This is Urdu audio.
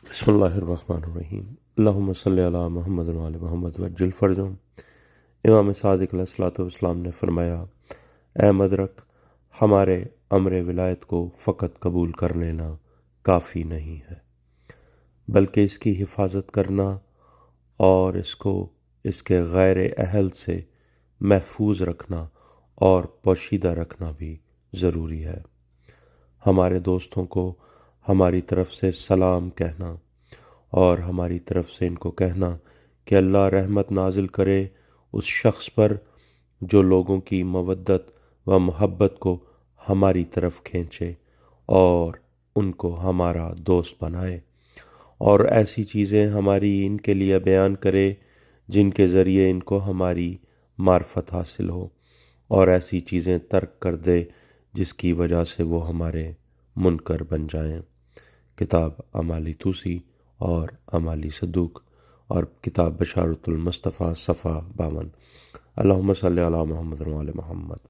بسم اللہ الرحمن الرحیم۔ اللہم صلی علی محمد و علی محمد وعجل فرجہم۔ امام صادق علیہ الصلوۃ والسلام نے فرمایا، اے مدرک، ہمارے امر ولایت کو فقط قبول کر لینا کافی نہیں ہے، بلکہ اس کی حفاظت کرنا اور اس کو اس کے غیر اہل سے محفوظ رکھنا اور پوشیدہ رکھنا بھی ضروری ہے۔ ہمارے دوستوں کو ہماری طرف سے سلام کہنا اور ہماری طرف سے ان کو کہنا کہ اللہ رحمت نازل کرے اس شخص پر جو لوگوں کی مودت و محبت کو ہماری طرف کھینچے اور ان کو ہمارا دوست بنائے، اور ایسی چیزیں ہماری ان کے لیے بیان کرے جن کے ذریعے ان کو ہماری معرفت حاصل ہو، اور ایسی چیزیں ترک کر دے جس کی وجہ سے وہ ہمارے منکر بن جائیں۔ کتاب اعمالی توسی اور اعمالی صدوق، اور کتاب بشارت المصطفیٰ صفحہ 52۔ اللہم صلی علی محمد و علی محمد۔